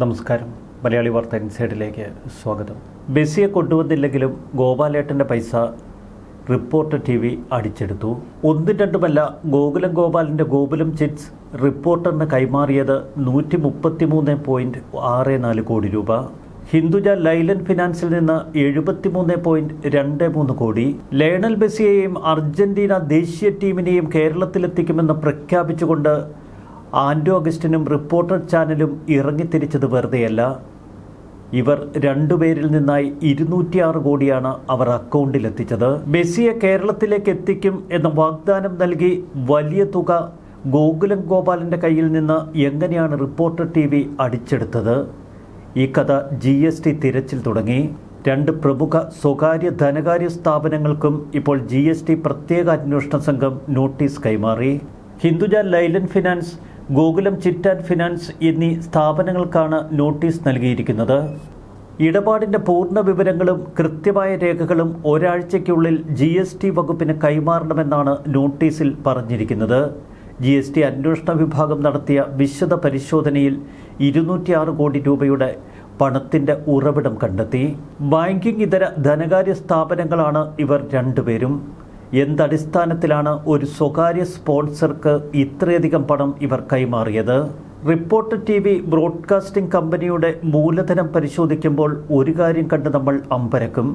നമസ്കാരം. മലയാളി വാർത്ത ഇൻസൈഡിലേക്ക് സ്വാഗതം. ബെസിയെ കൊണ്ടുവന്നില്ലെങ്കിലും ഗോപാലേട്ടൻ്റെ പൈസ റിപ്പോർട്ടർ TV അടിച്ചെടുത്തു. ഒന്നും രണ്ടുമല്ല, ഗോകുലം ഗോപാലിൻ്റെ ഗോകുലം ചിറ്റ്സ് റിപ്പോർട്ടറിന് കൈമാറിയത് 133.64 കോടി രൂപ. ഹിന്ദുജ ലൈലൻ ഫിനാൻസിൽ നിന്ന് 73.23 കോടി. ലയണൽ മെസ്സിയെയും അർജന്റീന ദേശീയ ടീമിനെയും കേരളത്തിലെത്തിക്കുമെന്ന് പ്രഖ്യാപിച്ചുകൊണ്ട് ആൻഡോ അഗസ്റ്റിനും റിപ്പോർട്ടർ ചാനലും ഇറങ്ങിത്തിരിച്ചത് വെറുതെയല്ല. ഇവർ രണ്ടുപേരിൽ നിന്നായി 206 കോടിയാണ് അവർ അക്കൗണ്ടിലെത്തിച്ചത്. മെസ്സിയെ കേരളത്തിലേക്ക് എത്തിക്കും എന്ന വാഗ്ദാനം നൽകി വലിയ തുക ഗോകുലം ഗോപാലിൻ്റെ കയ്യിൽ നിന്ന് എങ്ങനെയാണ് റിപ്പോർട്ടർ TV അടിച്ചെടുത്തത്? ഈ കഥ GST തിരച്ചിൽ തുടങ്ങി. 2 പ്രമുഖ സ്വകാര്യ ധനകാര്യ സ്ഥാപനങ്ങൾക്കും ഇപ്പോൾ GST പ്രത്യേക അന്വേഷണ സംഘം നോട്ടീസ് കൈമാറി. Hinduja Leyland finance, Gokulam chit and finance എന്നീ സ്ഥാപനങ്ങൾക്കാണ് നോട്ടീസ് നൽകിയിരിക്കുന്നത്. ഇടപാടിൻ്റെ പൂർണ്ണ വിവരങ്ങളും കൃത്യമായ രേഖകളും ഒരാഴ്ചയ്ക്കുള്ളിൽ GST വകുപ്പിന് കൈമാറണമെന്നാണ് നോട്ടീസിൽ പറഞ്ഞിരിക്കുന്നത്. GST അന്വേഷണ വിഭാഗം നടത്തിയ വിശദ പരിശോധനയിൽ 206 കോടി രൂപയുടെ പണത്തിൻ്റെ ഉറവിടം കണ്ടെത്തി. ബാങ്കിംഗ് ഇതര ധനകാര്യ സ്ഥാപനങ്ങളാണ് ഇവർ രണ്ടുപേരും. എന്തടിസ്ഥാനത്തിലാണ് ഒരു സ്വകാര്യ സ്പോൺസർക്ക് ഇത്രയധികം പണം ഇവർ കൈമാറിയത്? റിപ്പോർട്ടർ TV ബ്രോഡ്കാസ്റ്റിംഗ് കമ്പനിയുടെ മൂലധനം പരിശോധിക്കുമ്പോൾ ഒരു കാര്യം കണ്ട് നമ്മൾ അമ്പരക്കും.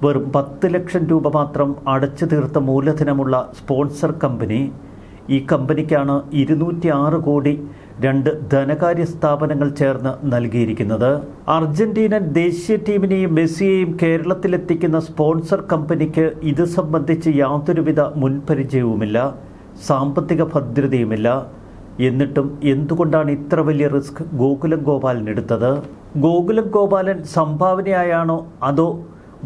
വെറും 10 ലക്ഷം രൂപ മാത്രം അടച്ചു തീർത്ത മൂലധനമുള്ള സ്പോൺസർ കമ്പനി. ഈ കമ്പനിക്കാണ് 206 കോടി 2 ധനകാര്യ സ്ഥാപനങ്ങൾ ചേർന്ന് നൽകിയിരിക്കുന്നത്. അർജന്റീനൻ ദേശീയ ടീമിനെയും മെസ്സിയെയും കേരളത്തിലെത്തിക്കുന്ന സ്പോൺസർ കമ്പനിക്ക് ഇത് സംബന്ധിച്ച് യാതൊരുവിധ മുൻപരിചയവുമില്ല, സാമ്പത്തിക ഭദ്രതയുമില്ല. എന്നിട്ടും എന്തുകൊണ്ടാണ് ഇത്ര വലിയ റിസ്ക് ഗോകുലം ഗോപാലനെടുത്തത്? ഗോകുലം ഗോപാലൻ സംഭാവനയായാണോ അതോ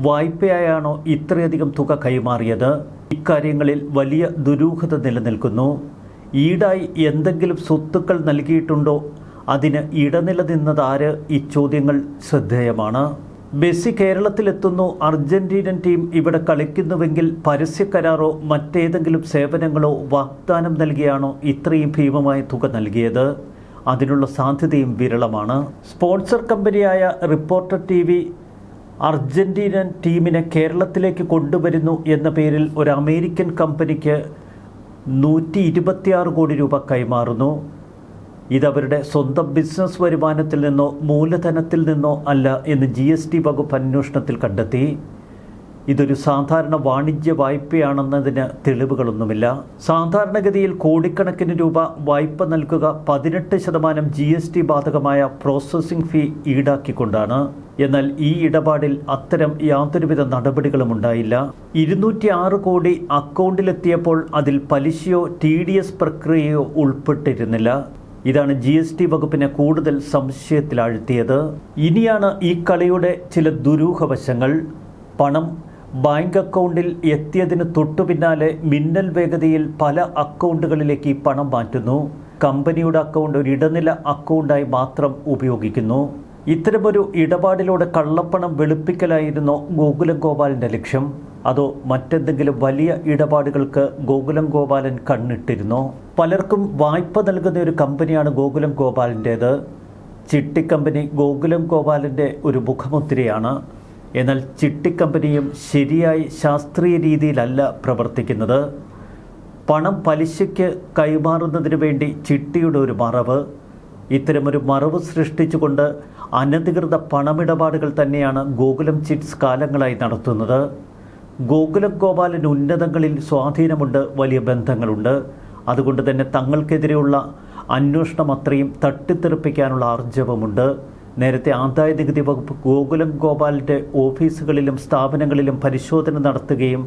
വായ്പയായാണോ ഇത്രയധികം തുക കൈമാറിയത്? ഇക്കാര്യങ്ങളിൽ വലിയ ദുരൂഹത നിലനിൽക്കുന്നു. ഈടായി എന്തെങ്കിലും സ്വത്തുക്കൾ നൽകിയിട്ടുണ്ടോ? അതിന് ഇടനില നിന്നതാര്? ഈ ചോദ്യങ്ങൾ ശ്രദ്ധേയമാണ്. മെസ്സി കേരളത്തിലെത്തുന്നു, അർജന്റീനൻ ടീം ഇവിടെ കളിക്കുന്നുവെങ്കിൽ പരസ്യക്കരാറോ മറ്റേതെങ്കിലും സേവനങ്ങളോ വാഗ്ദാനം നൽകിയാണോ ഇത്രയും ഭീമമായ തുക നൽകിയത്? അതിനുള്ള സാധ്യതയും വിരളമാണ്. സ്പോൺസർ കമ്പനിയായ റിപ്പോർട്ടർ TV അർജന്റീനൻ ടീമിനെ കേരളത്തിലേക്ക് കൊണ്ടുവരുന്നു എന്ന പേരിൽ ഒരു അമേരിക്കൻ കമ്പനിക്ക് 126 കോടി രൂപ കൈമാറുന്നു. ഇതവരുടെ സ്വന്തം ബിസിനസ് വരുമാനത്തിൽ നിന്നോ മൂലധനത്തിൽ നിന്നോ അല്ല എന്ന് GST വകുപ്പ് അന്വേഷണത്തിൽ കണ്ടെത്തി. ഇതൊരു സാധാരണ വാണിജ്യ വായ്പയാണെന്നതിന് തെളിവുകളൊന്നുമില്ല. സാധാരണഗതിയിൽ കോടിക്കണക്കിന് രൂപ വായ്പ നൽകുക 18% GST ബാധകമായ പ്രോസസ്സിംഗ് ഫീ ഈടാക്കിക്കൊണ്ടാണ്. എന്നാൽ ഈ ഇടപാടിൽ അത്തരം യാതൊരുവിധ നടപടികളും ഉണ്ടായില്ല. 206 കോടി അക്കൗണ്ടിലെത്തിയപ്പോൾ അതിൽ പലിശയോ TDS പ്രക്രിയയോ ഉൾപ്പെട്ടിരുന്നില്ല. ഇതാണ് GST വകുപ്പിനെ കൂടുതൽ സംശയത്തിലാഴ്ത്തിയത്. ഇനിയാണ് ഈ കളിയുടെ ചില ദുരൂഹവശങ്ങൾ. പണം ബാങ്ക് അക്കൗണ്ടിൽ എത്തിയതിന് തൊട്ടു പിന്നാലെ മിന്നൽ വേഗതയിൽ പല അക്കൗണ്ടുകളിലേക്ക് ഈ പണം മാറ്റുന്നു. കമ്പനിയുടെ അക്കൗണ്ട് ഒരു ഇടനില അക്കൗണ്ടായി മാത്രം ഉപയോഗിക്കുന്നു. ഇത്തരമൊരു ഇടപാടിലൂടെ കള്ളപ്പണം വെളുപ്പിക്കലായിരുന്നോ ഗോകുലം ഗോപാലിൻ്റെ ലക്ഷ്യം? അതോ മറ്റെന്തെങ്കിലും വലിയ ഇടപാടുകൾക്ക് ഗോകുലം ഗോപാലൻ കണ്ണിട്ടിരുന്നോ? പലർക്കും വായ്പ നൽകുന്ന ഒരു കമ്പനിയാണ് ഗോകുലം ഗോപാലിൻ്റേത്. ചിട്ടിക്കമ്പനി ഗോകുലം ഗോപാലിൻ്റെ ഒരു മുഖമുദ്രയാണ്. എന്നാൽ ചിട്ടിക്കമ്പനിയും ശരിയായി ശാസ്ത്രീയ രീതിയിലല്ല പ്രവർത്തിക്കുന്നത്. പണം പലിശയ്ക്ക് കൈമാറുന്നതിന് വേണ്ടി ചിട്ടിയുടെ ഒരു മറവ്, ഇത്തരമൊരു മറവ് സൃഷ്ടിച്ചുകൊണ്ട് അനധികൃത പണമിടപാടുകൾ തന്നെയാണ് ഗോകുലം ചിറ്റ്സ് കാലങ്ങളായി നടത്തുന്നത്. ഗോകുലം ഗോപാലന് ഉന്നതങ്ങളിൽ സ്വാധീനമുണ്ട്, വലിയ ബന്ധങ്ങളുണ്ട്. അതുകൊണ്ട് തന്നെ തങ്ങൾക്കെതിരെയുള്ള അന്വേഷണം അത്രയും തട്ടിത്തെറിപ്പിക്കാനുള്ള ആർജവമുണ്ട്. നേരത്തെ ആദായനികുതി വകുപ്പ് ഗോകുലം ഗോപാലിൻ്റെ ഓഫീസുകളിലും സ്ഥാപനങ്ങളിലും പരിശോധന നടത്തുകയും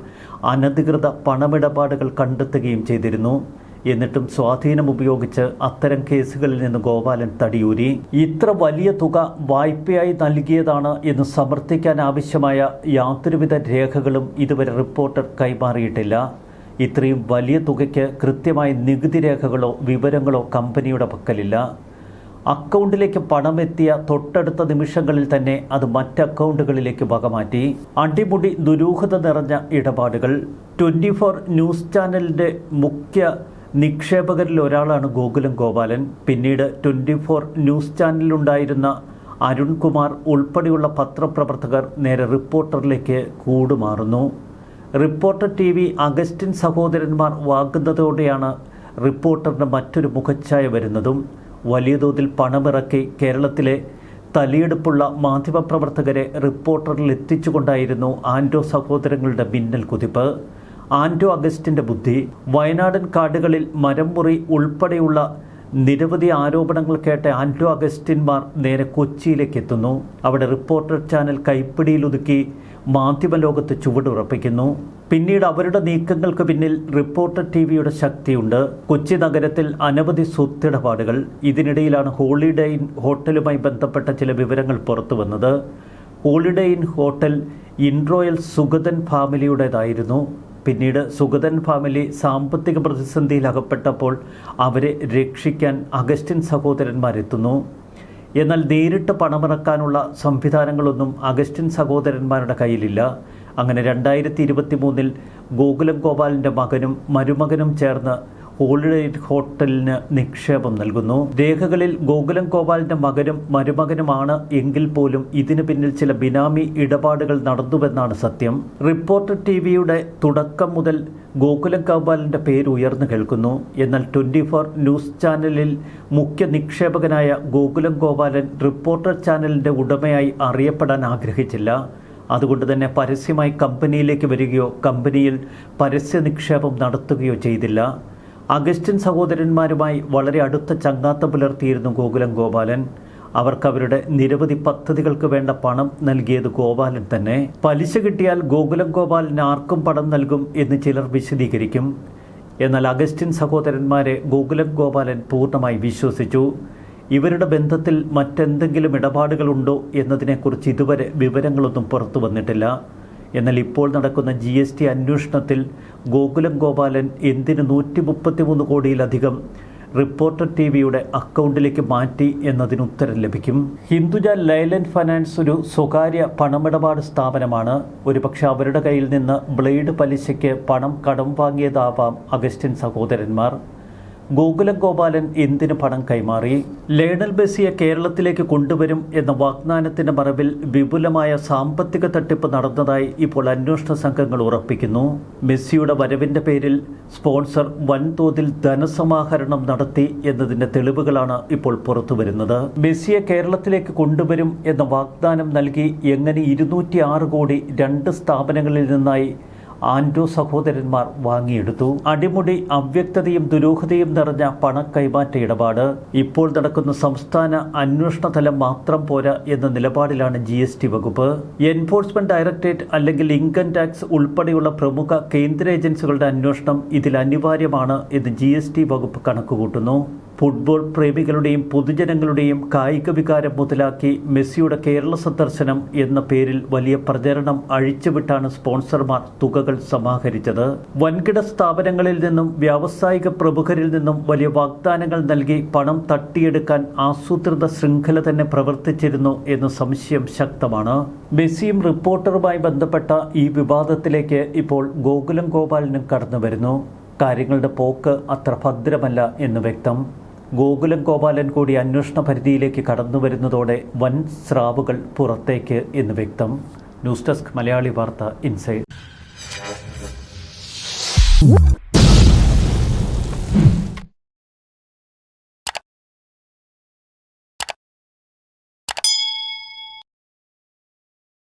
അനധികൃത പണമിടപാടുകൾ കണ്ടെത്തുകയും ചെയ്തിരുന്നു. എന്നിട്ടും സ്വാധീനം ഉപയോഗിച്ച് അത്തരം കേസുകളിൽ നിന്ന് ഗോപാലൻ തടിയൂരി. ഇത്ര വലിയ തുക വായ്പയായി നൽകിയതാണ് എന്ന് സമർത്ഥിക്കാൻ ആവശ്യമായ യാതൊരുവിധ രേഖകളും ഇതുവരെ റിപ്പോർട്ടർ കൈമാറിയിട്ടില്ല. ഇത്രയും വലിയ തുകയ്ക്ക് കൃത്യമായ നികുതി രേഖകളോ വിവരങ്ങളോ കമ്പനിയുടെ പക്കലില്ല. അക്കൗണ്ടിലേക്ക് പണമെത്തിയ തൊട്ടടുത്ത നിമിഷങ്ങളിൽ തന്നെ അത് മറ്റ് അക്കൗണ്ടുകളിലേക്ക് വകമാറ്റി. അടിമുടി ദുരൂഹത നിറഞ്ഞ ഇടപാടുകൾ. 24 ന്യൂസ് ചാനലിൻ്റെ മുഖ്യ നിക്ഷേപകരിൽ ഒരാളാണ് ഗോകുലം ഗോപാലൻ. പിന്നീട് 24 ന്യൂസ് ചാനലിലുണ്ടായിരുന്ന അരുൺകുമാർ ഉൾപ്പെടെയുള്ള പത്രപ്രവർത്തകർ നേരെ റിപ്പോർട്ടറിലേക്ക് കൂടുമാറുന്നു. റിപ്പോർട്ടർ TV അഗസ്റ്റിൻ സഹോദരന്മാർ വാങ്ങുന്നതോടെയാണ് റിപ്പോർട്ടറിന് മറ്റൊരു മുഖച്ഛായ വരുന്നതും. വലിയ തോതിൽ പണമിറക്കി കേരളത്തിലെ തലയെടുപ്പുള്ള മാധ്യമപ്രവർത്തകരെ റിപ്പോർട്ടറിൽ എത്തിച്ചുകൊണ്ടായിരുന്നു ആൻഡോ സഹോദരങ്ങളുടെ മിന്നൽ കുതിപ്പ്. ആൻഡോ അഗസ്റ്റിൻ്റെ ബുദ്ധി. വയനാടൻ കാടുകളിൽ മരം മുറി ഉൾപ്പെടെയുള്ള നിരവധി ആരോപണങ്ങൾ കേട്ട ആൻഡോ അഗസ്റ്റിൻമാർ നേരെ കൊച്ചിയിലേക്ക് എത്തുന്നു. അവിടെ റിപ്പോർട്ടർ ചാനൽ കൈപ്പിടിയിലൊതുക്കി മാധ്യമലോകത്ത് ചുവടുറപ്പിക്കുന്നു. പിന്നീട് അവരുടെ നീക്കങ്ങൾക്ക് പിന്നിൽ റിപ്പോർട്ടർ TVയുടെ ശക്തിയുണ്ട്. കൊച്ചി നഗരത്തിൽ അനവധി സ്വത്തിടപാടുകൾ. ഇതിനിടയിലാണ് ഹോളിഡേ ഇൻ ഹോട്ടലുമായി ബന്ധപ്പെട്ട ചില വിവരങ്ങൾ പുറത്തു വന്നത്. ഹോളിഡേ ഇൻ ഹോട്ടൽ ഇൻറോയൽ സുഗതൻ ഫാമിലിയുടേതായിരുന്നു. പിന്നീട് സുഗതൻ ഫാമിലി സാമ്പത്തിക പ്രതിസന്ധിയിൽ അകപ്പെട്ടപ്പോൾ അവരെ രക്ഷിക്കാൻ അഗസ്റ്റിൻ സഹോദരന്മാരെത്തുന്നു. എന്നാൽ നേരിട്ട് പണമിറക്കാനുള്ള സംവിധാനങ്ങളൊന്നും അഗസ്റ്റിൻ സഹോദരന്മാരുടെ കയ്യിലില്ല. അങ്ങനെ 2023 ഗോകുലം ഗോപാലിൻ്റെ മകനും മരുമകനും ചേർന്ന് ഹോളിഡേ ഹോട്ടലിന് നിക്ഷേപം നൽകുന്നു. രേഖകളിൽ ഗോകുലം ഗോപാലിൻ്റെ മകനും മരുമകനുമാണ് എങ്കിൽ പോലും ഇതിനു പിന്നിൽ ചില ബിനാമി ഇടപാടുകൾ നടന്നുവെന്നാണ് സത്യം. റിപ്പോർട്ടർ TVയുടെ തുടക്കം മുതൽ ഗോകുലം ഗോപാലിൻ്റെ പേര് ഉയർന്നു കേൾക്കുന്നു. എന്നാൽ 24 ന്യൂസ് ചാനലിൽ മുഖ്യ നിക്ഷേപകനായ ഗോകുലം ഗോപാലൻ റിപ്പോർട്ടർ ചാനലിൻ്റെ ഉടമയായി അറിയപ്പെടാൻ ആഗ്രഹിച്ചില്ല. അതുകൊണ്ട് തന്നെ പരസ്യമായി കമ്പനിയിലേക്ക് വരികയോ കമ്പനിയിൽ പരസ്യ നിക്ഷേപം നടത്തുകയോ ചെയ്തില്ല. അഗസ്റ്റിൻ സഹോദരന്മാരുമായി വളരെ അടുത്ത ചങ്ങാത്തം പുലർത്തിയിരുന്നു ഗോകുലം ഗോപാലൻ. അവർക്ക് അവരുടെ നിരവധി പദ്ധതികൾക്ക് വേണ്ട പണം നൽകിയത് ഗോപാലൻ തന്നെ. പലിശ കിട്ടിയാൽ ഗോകുലം ഗോപാലന് ആർക്കും പണം നൽകും എന്ന് ചിലർ വിശദീകരിക്കും. എന്നാൽ അഗസ്റ്റിൻ സഹോദരന്മാരെ ഗോകുലം ഗോപാലൻ പൂർണ്ണമായി വിശ്വസിച്ചു. ഇവരുടെ ബന്ധത്തിൽ മറ്റെന്തെങ്കിലും ഇടപാടുകളുണ്ടോ എന്നതിനെക്കുറിച്ച് ഇതുവരെ വിവരങ്ങളൊന്നും പുറത്തു വന്നിട്ടില്ല. എന്നാൽ ഇപ്പോൾ നടക്കുന്ന GST അന്വേഷണത്തിൽ ഗോകുലം ഗോപാലൻ എന്തിന് 133 കോടിയിലധികം റിപ്പോർട്ടർ TVയുടെ അക്കൗണ്ടിലേക്ക് മാറ്റി എന്നതിന് ഉത്തരം ലഭിക്കും. ഹിന്ദുജ ലൈലൻഡ് ഫൈനാൻസ് ഒരു സ്വകാര്യ പണമിടപാട് സ്ഥാപനമാണ്. ഒരുപക്ഷെ അവരുടെ കയ്യിൽ നിന്ന് ബ്ലേഡ് പലിശയ്ക്ക് പണം കടം വാങ്ങിയതാവാം അഗസ്റ്റിൻ സഹോദരന്മാർ. ഗോകുലം ഗോപാലൻ എന്തിന് പണം കൈമാറി? ലയണൽ മെസ്സിയെ കേരളത്തിലേക്ക് കൊണ്ടുവരും എന്ന വാഗ്ദാനത്തിന്റെ മറവിൽ വിപുലമായ സാമ്പത്തിക തട്ടിപ്പ് നടന്നതായി ഇപ്പോൾ അന്വേഷണ സംഘങ്ങൾ ഉറപ്പിക്കുന്നു. മെസ്സിയുടെ വരവിന്റെ പേരിൽ സ്പോൺസർ വൻതോതിൽ ധനസമാഹരണം നടത്തി എന്നതിന്റെ തെളിവുകളാണ് ഇപ്പോൾ പുറത്തുവരുന്നത്. മെസ്സിയെ കേരളത്തിലേക്ക് കൊണ്ടുവരും എന്ന വാഗ്ദാനം നൽകി എങ്ങനെ 206 കോടി 2 സ്ഥാപനങ്ങളിൽ നിന്നായി ആൻഡോ സഹോദരന്മാർ വാങ്ങിയെടുത്തു? അടിമുടി അവ്യക്തതയും ദുരൂഹതയും നിറഞ്ഞ പണക്കൈമാറ്റ ഇടപാട്. ഇപ്പോൾ നടക്കുന്ന സംസ്ഥാന അന്വേഷണ തലം മാത്രം പോരാ എന്ന നിലപാടിലാണ് GST വകുപ്പ്. എൻഫോഴ്സ്മെന്റ് ഡയറക്ടറേറ്റ് അല്ലെങ്കിൽ ഇൻകം ടാക്സ് ഉൾപ്പെടെയുള്ള പ്രമുഖ കേന്ദ്ര ഏജൻസികളുടെ അന്വേഷണം ഇതിൽ അനിവാര്യമാണ് എന്ന് GST വകുപ്പ് കണക്കുകൂട്ടുന്നു. ഫുട്ബോൾ പ്രേമികളുടെയും പൊതുജനങ്ങളുടെയും കായിക വികാരം മുതലാക്കി മെസ്സിയുടെ കേരള സന്ദർശനം എന്ന പേരിൽ വലിയ പ്രചരണം അഴിച്ചുവിട്ടാണ് സ്പോൺസർമാർ തുകകൾ സമാഹരിച്ചത്. വൻകിട സ്ഥാപനങ്ങളിൽ നിന്നും വ്യാവസായിക പ്രമുഖരിൽ നിന്നും വലിയ വാഗ്ദാനങ്ങൾ നൽകി പണം തട്ടിയെടുക്കാൻ ആസൂത്രിത ശൃംഖല തന്നെ പ്രവർത്തിച്ചിരുന്നു എന്ന സംശയം ശക്തമാണ്. മെസ്സിയും റിപ്പോർട്ടറുമായി ബന്ധപ്പെട്ട ഈ വിവാദത്തിലേക്ക് ഇപ്പോൾ ഗോകുലം ഗോപാലനും കടന്നു വരുന്നു. കാര്യങ്ങളുടെ പോക്ക് അത്ര ഭദ്രമല്ല എന്ന് വ്യക്തം. ഗോകുലം ഗോപാലൻ കൂടി അന്വേഷണ പരിധിയിലേക്ക് കടന്നു വരുന്നതോടെ വൻ സ്രാവുകൾ പുറത്തേക്ക് എന്ന് വ്യക്തം. ന്യൂസ് ഡെസ്ക് മലയാളി വാർത്ത ഇൻസൈഡ്.